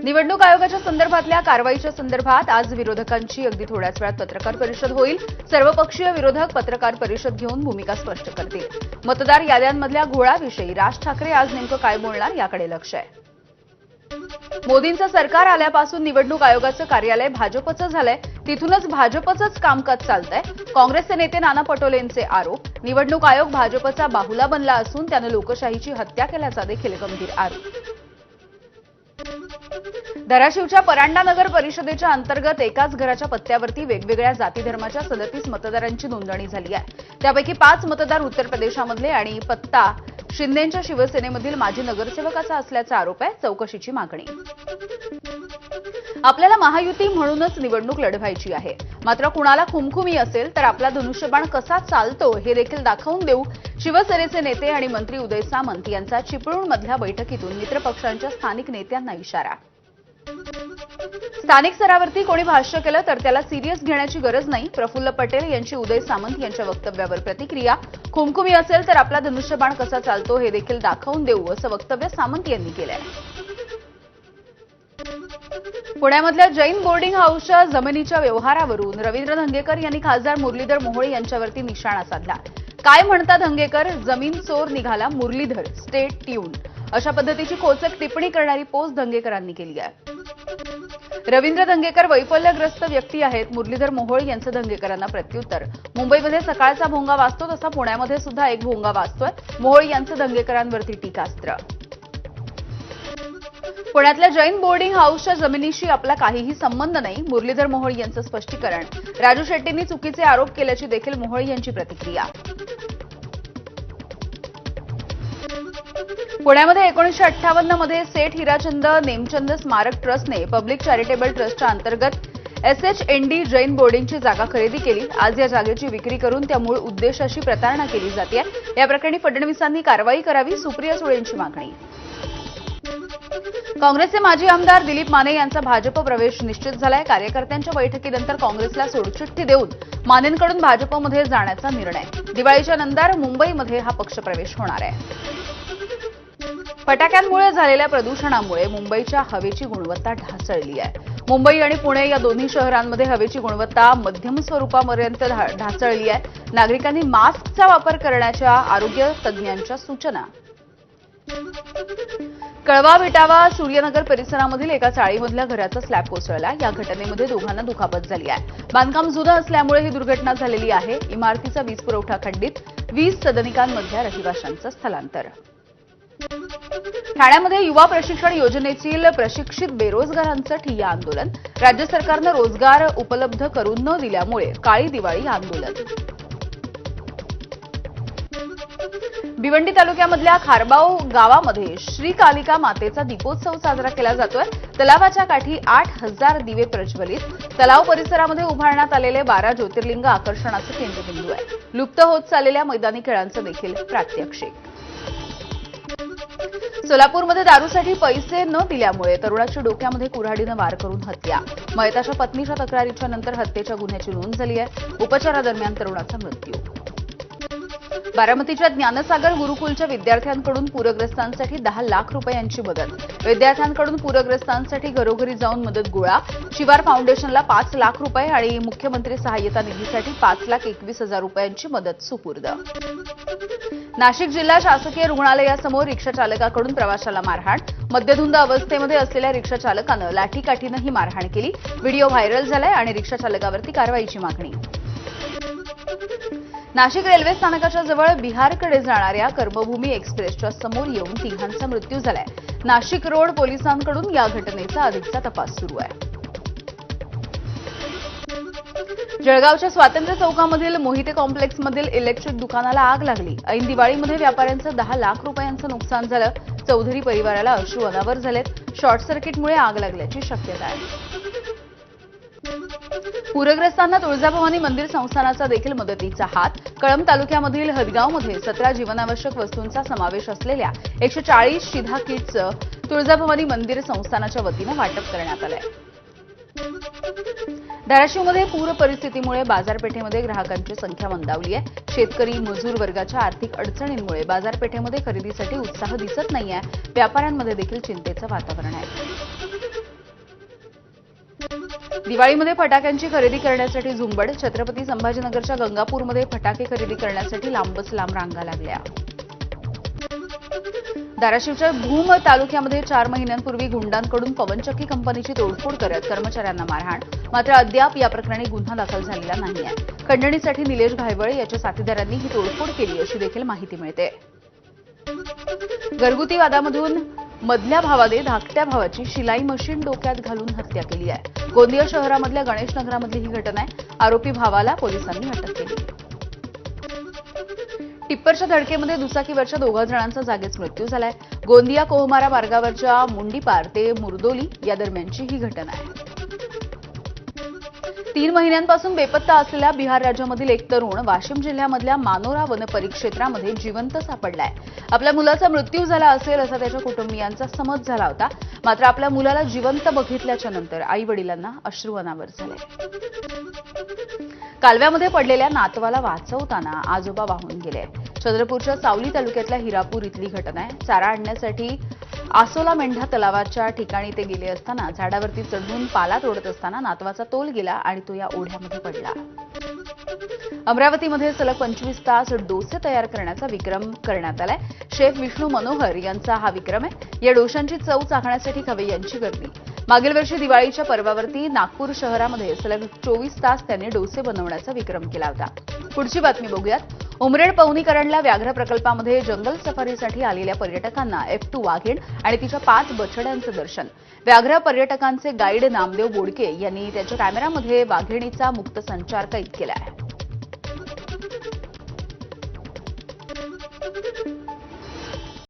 निवडणूक आयोगाच्या संदर्भातल्या कारवाईच्या संदर्भात आज विरोधकांची अगदी थोड्याच वेळात पत्रकार परिषद होईल. सर्वपक्षीय विरोधक पत्रकार परिषद घेऊन भूमिका स्पष्ट करतील. मतदार याद्यांमधल्या घोळाविषयी राज ठाकरे आज नेमकं काय बोलणार याकडे लक्ष आहे. मोदींचं सरकार आल्यापासून निवडणूक आयोगाचं कार्यालय भाजपचं झालंय. तिथूनच भाजपचंच कामकाज चालतंय. काँग्रेसचे नेते नाना पटोलेंचे आरोप. निवडणूक आयोग भाजपचा बाहुला बनला असून त्यानं लोकशाहीची हत्या केल्याचा देखील गंभीर आरोप. धाराशिवच्या परांडा नगर परिषदेच्या अंतर्गत एकाच घराच्या पत्त्यावरती वेगवेगळ्या जाती धर्माच्या 37 मतदारांची नोंदणी झाली आहे. त्यापैकी 5 मतदार उत्तर प्रदेशामधले आणि पत्ता शिंदेंच्या शिवसेनेमधील माजी नगरसेवकाचा असल्याचा आरोप आहे. चौकशीची मागणी. आपल्याला महायुती म्हणूनच निवडणूक लढवायची आहे. मात्र कुणाला खुमखुमी असेल तर आपला धनुष्यबाण कसा चालतो हे देखील दाखवून देऊ. शिवसेनेचे नेते आणि मंत्री उदय सामंत यांचा चिपळूणमधल्या बैठकीतून मित्रपक्षांच्या स्थानिक नेत्यांना इशारा. स्थानिक स्तरावरती कोणी भाष्य केलं तर त्याला सिरियस घेण्याची गरज नाही. प्रफुल्ल पटेल यांची उदय सामंत यांच्या वक्तव्यावर प्रतिक्रिया. खुमखुमी असेल तर आपला धनुष्यबाण कसा चालतो हे देखील दाखवून देऊ असं वक्तव्य सामंत यांनी केलंय. पुण्यामधल्या जैन बोर्डिंग हाऊसच्या जमिनीच्या व्यवहारावरून रवींद्र धंगेकर यांनी खासदार मुरलीधर मोहोळ यांच्यावरती निशाणा साधला. काय म्हणता धंगेकर, जमीन चोर निघाला मुरलीधर, स्टे ट्यून्ड अशा पद्धतीची खोचक टिप्पणी करणारी पोस्ट धंगेकरांनी केली आहे. रवींद्र धंगेकर वैफल्यग्रस्त व्यक्ती आहेत. मुरलीधर मोहोळ यांचं धंगेकरांना प्रत्युत्तर. मुंबईमध्ये सकाळचा भोंगा वाजतो तसा पुण्यामध्ये सुद्धा एक भोंगा वाजतोय. मोहोळ यांचं धंगेकरांवरती टीकास्त्र. पुण्यातल्या जैन बोर्डिंग हाऊसच्या जमिनीशी आपला काहीही संबंध नाही. मुरलीधर मोहोळ यांचं स्पष्टीकरण. राजू शेट्टींनी चुकीचे आरोप केल्याची देखील मोहोळ यांची प्रतिक्रिया. पुण्यामध्ये 1958 मध्ये सेठ हिराचंद नेमचंद स्मारक ट्रस्टने पब्लिक चॅरिटेबल ट्रस्टच्या अंतर्गत SHND जैन बोर्डिंगची जागा खरेदी केली. आज या जागेची विक्री करून त्या मूळ उद्देशाशी प्रतारणा केली जाते. या प्रकरणी फडणवीसांनी कारवाई करावी. सुप्रिया सुळेंची मागणी. काँग्रेसचे माजी आमदार दिलीप माने यांचा भाजप प्रवेश निश्चित झालाय. कार्यकर्त्यांच्या बैठकीनंतर काँग्रेसला सोडचिठ्ठी देऊन मानेंकडून भाजपमध्ये जाण्याचा निर्णय. दिवाळीच्या नंतर मुंबईमध्ये हा पक्षप्रवेश होणार आहे. फटाक्यांमुळे झालेल्या प्रदूषणामुळे मुंबईच्या हवेची गुणवत्ता ढासळली आहे. मुंबई आणि पुणे या दोन्ही शहरांमध्ये हवेची गुणवत्ता मध्यम स्वरूपापर्यंत ढासळली आहे. नागरिकांनी मास्कचा वापर करण्याच्या आरोग्य तज्ज्ञांच्या सूचना. कळवा विटावा सूर्यनगर परिसरामधील एका चाळीमधल्या घराचा स्लॅब कोसळला. या घटनेमध्ये दोघांना दुखापत झाली आहे. बांधकाम जुनं असल्यामुळे ही दुर्घटना झालेली आहे. इमारतीचा वीज पुरवठा खंडित. 20 सदनिकांमधल्या रहिवाशांचं स्थलांतर. ठाण्यामध्ये युवा प्रशिक्षण योजनेतील प्रशिक्षित बेरोजगारांचं ठिय्या आंदोलन. राज्य सरकारनं रोजगार उपलब्ध करून न दिल्यामुळे काळी दिवाळी आंदोलन. भिवंडी तालुक्यामधल्या खारबाव गावामध्ये श्रीकालिका मातेचा दीपोत्सव साजरा केला जातोय. तलावाच्या काठी 8,000 दिवे प्रज्वलित. तलाव परिसरामध्ये उभारण्यात आलेले 12 ज्योतिर्लिंग आकर्षणाचं केंद्रबिंदू आहे. लुप्त होत चाललेल्या मैदानी खेळांचं देखील प्रात्यक्षिक. सोलापूरमध्ये दारूसाठी पैसे न दिल्यामुळे तरुणाची डोक्यामध्ये कुऱ्हाडीनं वार करून हत्या. मयताच्या पत्नीच्या तक्रारीच्या नंतर हत्येच्या गुन्ह्याची नोंद झाली आहे. उपचारादरम्यान तरुणाचा मृत्यू. बारामतीच्या ज्ञानसागर गुरुकुलच्या विद्यार्थ्यांकडून पूरग्रस्तांसाठी 10 लाख रुपयांची मदत. विद्यार्थ्यांकडून पूरग्रस्तांसाठी घरोघरी जाऊन मदत गोळा. शिवार फाउंडेशनला 5 लाख रुपये आणि मुख्यमंत्री सहाय्यता निधीसाठी 5,21,000 रुपयांची मदत सुपूर्द. नाशिक जिल्हा शासकीय रुग्णालयासमोर रिक्षा चालकाकडून प्रवाशाला मारहाण. मद्यधुंद अवस्थेमध्ये असलेल्या रिक्षा चालकानं लाठीकाठीनं ही मारहाण केली. व्हिडिओ व्हायरल झालाय आणि रिक्षा चालकावरती कारवाईची मागणी. नाशिक रेल्वे स्थानकाच्या जवळ बिहारकडे जाणाऱ्या कर्मभूमी एक्सप्रेसच्या समोर येऊन तिघांचा मृत्यू झालाय. नाशिक रोड पोलिसांकडून या घटनेचा अधिकचा तपास सुरू आहे. जळगावच्या स्वातंत्र्य चौकामधील मोहिते कॉम्प्लेक्समधील इलेक्ट्रिक दुकानाला आग लागली. ऐन दिवाळीमध्ये व्यापाऱ्यांचं 10 लाख रुपयांचं नुकसान झालं. चौधरी परिवाराला अश्रू अनावर झालेत. शॉर्ट सर्किटमुळे आग लागल्याची शक्यता आहे. पूरग्रस्तांना तुळजाभवानी मंदिर संस्थानाचा देखील मदतीचा हात. कळंब तालुक्यामधील हदगावमध्ये 17 जीवनावश्यक वस्तूंचा समावेश असलेल्या 140 शिधा किटचं तुळजाभवानी मंदिर संस्थानाच्या वतीनं वाटप करण्यात आलंय. धाराशिवमध्ये पूर परिस्थितीमुळे बाजारपेठेमध्ये ग्राहकांची संख्या मंदावली आहे. शेतकरी मजूर वर्गाच्या आर्थिक अडचणींमुळे बाजारपेठेमध्ये खरेदीसाठी उत्साह दिसत नाहीये. व्यापाऱ्यांमध्ये देखील चिंतेचं वातावरण आहे. दिवाळीमध्ये फटाक्यांची खरेदी करण्यासाठी झुंबड. छत्रपती संभाजीनगरच्या गंगापूरमध्ये फटाके खरेदी करण्यासाठी लांबच लांब रांगा लागल्या. धाराशिवच्या भूम तालुक्यामध्ये 4 महिन्यांपूर्वी गुंडांकडून पवनचक्की कंपनीची तोडफोड करत कर्मचाऱ्यांना मारहाण. मात्र अद्याप या प्रकरणी गुन्हा दाखल झालेला नाहीये. खंडणीसाठी निलेश घायवळे याच्या साथीदारांनी ही तोडफोड केली अशी देखील माहिती मिळते. घरगुती वादामधून मधल्या भावाने धाकट्या भावाची शिलाई मशीन डोक्यात घालून हत्या केली आहे. गोंदिया शहरामधल्या गणेश नगरामधली ही घटना आहे. आरोपी भावाला पोलिसांनी अटक केली. टिप्परच्या धडकेमध्ये दुचाकीवरच्या 2 जणांचा जागीच मृत्यू झालाय. गोंदिया कोहमारा मार्गावरच्या मुंडीपार ते मुरदोली या दरम्यानची ही घटना आहे. 3 महिन्यांपासून बेपत्ता असलेल्या बिहार राज्यामधील एक तरुण वाशिम जिल्ह्यामधल्या मानोरा वन परिक्षेत्रामध्ये जिवंत सापडलाय. आपल्या मुलाचा मृत्यू झाला असेल असा त्याच्या कुटुंबियांचा समज झाला होता. मात्र आपल्या मुलाला जिवंत बघितल्याच्या नंतर आई वडिलांना अश्रू अनावर झाले. कालव्यामध्ये पडलेल्या नातवाला वाचवताना आजोबा वाहून गेले. चंद्रपूरच्या सावली तालुक्यातल्या हिरापूर इथली घटना आहे. चारा आणण्यासाठी आसोला मेंढा तलावाच्या ठिकाणी ते गेले असताना झाडावरती चढून पाला तोडत असताना नातवाचा तोल गेला आणि तो या ओढ्यामध्ये पडला. अमरावतीमध्ये सलग 25 तास डोसे तयार करण्याचा विक्रम करण्यात आलाय. शेफ विष्णू मनोहर यांचा हा विक्रम आहे. या डोशांची चव चाखण्यासाठी खवय्यांची गर्दी. मागील वर्षी दिवाळीच्या पर्वावरती नागपूर शहरामध्ये सलग 24 तास त्यांनी डोसे बनवण्याचा विक्रम केला होता. पुढची बातमी बघूयात. उमरेड पवनीकरणला व्याघ्र प्रकल्पामध्ये जंगल सफारीसाठी आलेल्या पर्यटकांना F2 वाघीण आणि तिच्या 5 बछड्यांचं दर्शन. व्याघ्र पर्यटकांचे गाईड नामदेव बोडके यांनी त्याच्या कॅमेरामध्ये वाघिणीचा मुक्त संचार कैद केला आहे.